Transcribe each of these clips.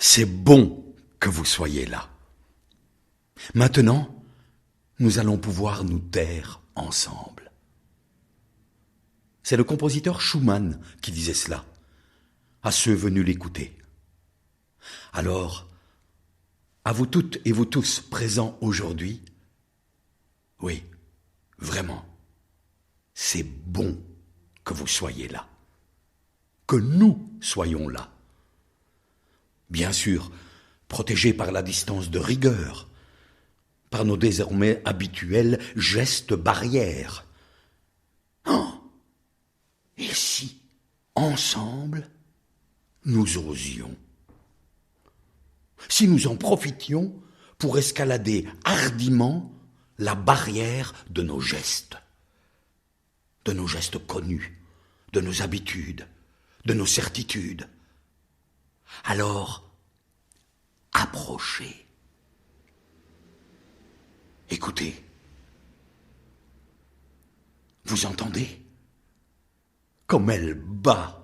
C'est bon que vous soyez là. Maintenant, nous allons pouvoir nous taire ensemble. C'est le compositeur Schumann qui disait cela à ceux venus l'écouter. Alors, à vous toutes et vous tous présents aujourd'hui, oui, vraiment, c'est bon que vous soyez là, que nous soyons là. Bien sûr, protégés par la distance de rigueur, par nos désormais habituels gestes barrières. Oh, et si, ensemble, nous osions? Si nous en profitions pour escalader hardiment la barrière de nos gestes connus, de nos habitudes, de nos certitudes. Alors, approchez. Écoutez. Vous entendez? Comme elle bat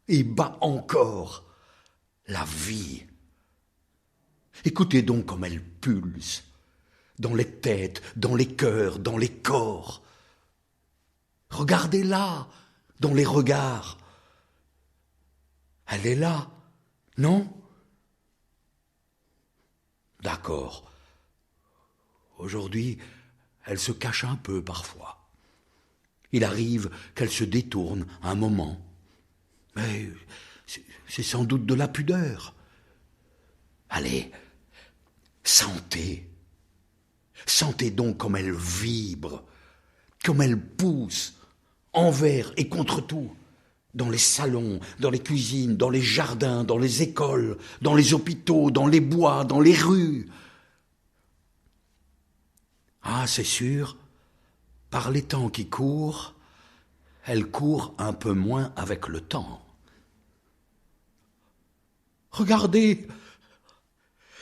et bat encore la vie. Écoutez donc comme elle pulse dans les têtes, dans les cœurs, dans les corps. Regardez-la dans les regards. Elle est là, non? D'accord. Aujourd'hui, elle se cache un peu parfois. Il arrive qu'elle se détourne un moment. Mais c'est sans doute de la pudeur. Allez, sentez. Sentez donc comme elle vibre, comme elle pousse, envers et contre tout, dans les salons, dans les cuisines, dans les jardins, dans les écoles, dans les hôpitaux, dans les bois, dans les rues. Ah, c'est sûr, par les temps qui courent, elle court un peu moins avec le temps. Regardez,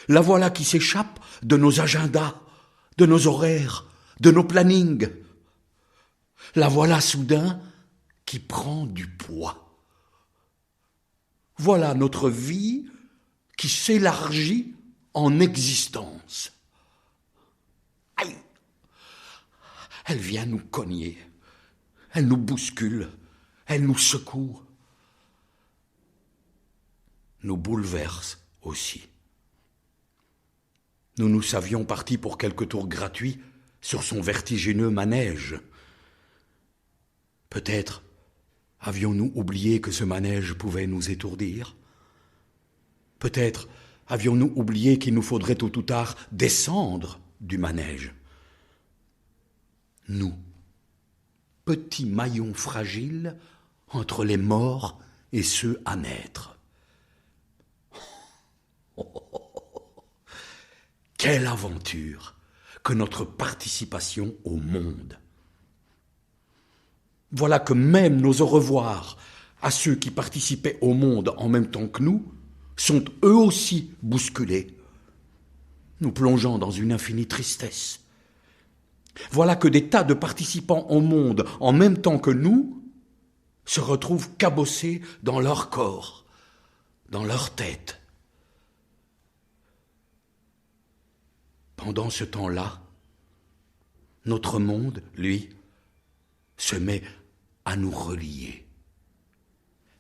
la voilà qui s'échappe de nos agendas, de nos horaires, de nos plannings. La voilà soudain qui prend du poids. Voilà notre vie qui s'élargit en existence. Aïe! Elle vient nous cogner, elle nous bouscule, elle nous secoue, nous bouleverse aussi. Nous nous savions partis pour quelques tours gratuits sur son vertigineux manège. Peut-être avions-nous oublié que ce manège pouvait nous étourdir? Peut-être avions-nous oublié qu'il nous faudrait tôt ou tard descendre du manège? Nous, petits maillons fragiles entre les morts et ceux à naître. Quelle aventure que notre participation au monde! Voilà que même nos au revoir à ceux qui participaient au monde en même temps que nous sont eux aussi bousculés, nous plongeant dans une infinie tristesse. Voilà que des tas de participants au monde en même temps que nous se retrouvent cabossés dans leur corps, dans leur tête. Pendant ce temps-là, notre monde, lui, se met à nous relier,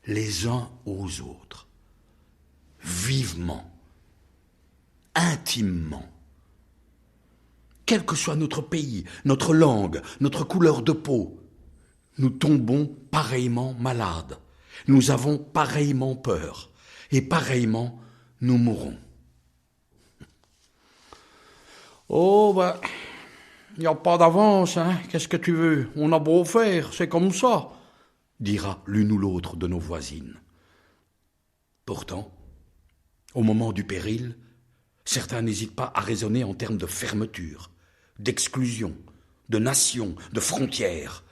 les uns aux autres, vivement, intimement. Quel que soit notre pays, notre langue, notre couleur de peau, nous tombons pareillement malades, nous avons pareillement peur, et pareillement nous mourrons. Oh, il n'y a pas d'avance, hein. Qu'est-ce que tu veux? On a beau faire, c'est comme ça, dira l'une ou l'autre de nos voisines. Pourtant, au moment du péril, certains n'hésitent pas à raisonner en termes de fermeture, d'exclusion, de nation, de frontières.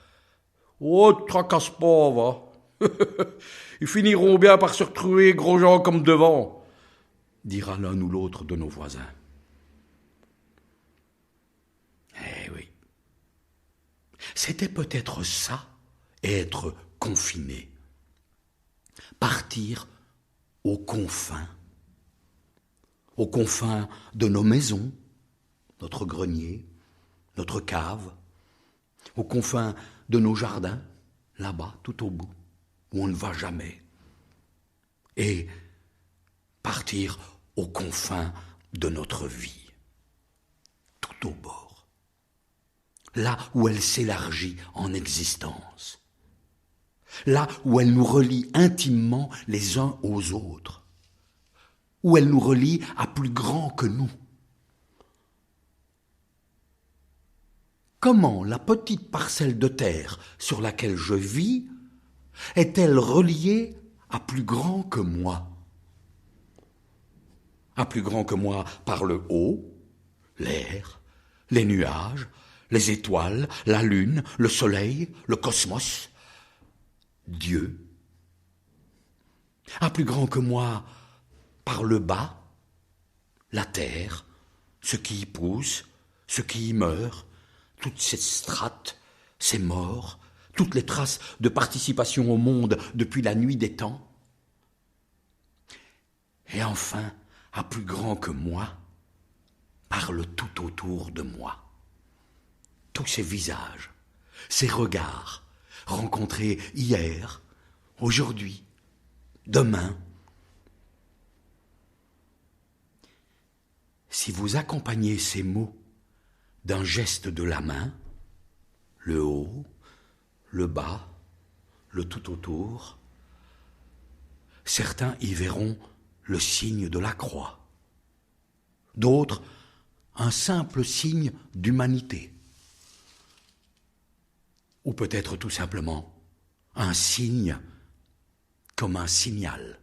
Oh, te tracasse pas, va. Ils finiront bien par se retrouver gros gens comme devant, dira l'un ou l'autre de nos voisins. Eh oui. C'était peut-être ça, être confiné. Partir aux confins de nos maisons, notre grenier, notre cave, aux confins de nos jardins, là-bas, tout au bout, où on ne va jamais, et partir aux confins de notre vie, tout au bord, là où elle s'élargit en existence, là où elle nous relie intimement les uns aux autres, où elle nous relie à plus grand que nous. Comment la petite parcelle de terre sur laquelle je vis est-elle reliée à plus grand que moi? À plus grand que moi par le haut, l'air, les nuages, les étoiles, la lune, le soleil, le cosmos, Dieu. À plus grand que moi par le bas, la terre, ce qui y pousse, ce qui y meurt, toutes ces strates, ces morts, toutes les traces de participation au monde depuis la nuit des temps. Et enfin, à plus grand que moi, parle tout autour de moi. Tous ces visages, ces regards, rencontrés hier, aujourd'hui, demain. Si vous accompagnez ces mots d'un geste de la main, le haut, le bas, le tout autour, certains y verront le signe de la croix, d'autres un simple signe d'humanité, ou peut-être tout simplement un signe comme un signal,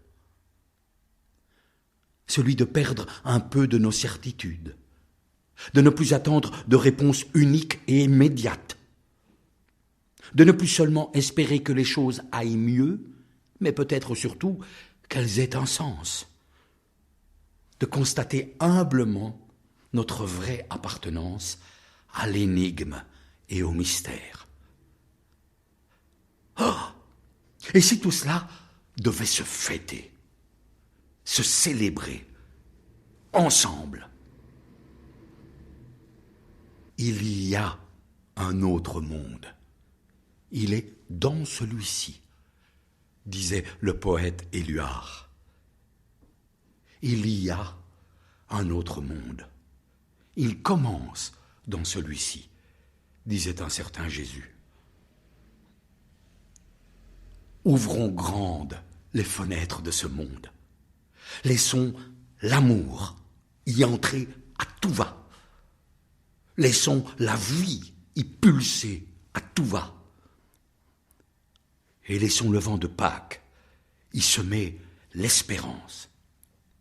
celui de perdre un peu de nos certitudes, de ne plus attendre de réponses uniques et immédiates, de ne plus seulement espérer que les choses aillent mieux, mais peut-être surtout qu'elles aient un sens, de constater humblement notre vraie appartenance à l'énigme et au mystère. Oh! Et si tout cela devait se fêter, se célébrer, ensemble? Il y a un autre monde. Il est dans celui-ci, disait le poète Éluard. Il y a un autre monde. Il commence dans celui-ci, disait un certain Jésus. Ouvrons grandes les fenêtres de ce monde. Laissons l'amour y entrer à tout va. Laissons la vie y pulser à tout va. Et laissons le vent de Pâques y semer l'espérance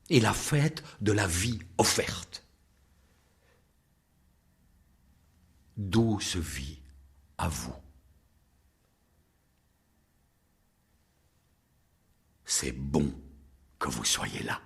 et la fête de la vie offerte. Douce vie à vous. C'est bon que vous soyez là.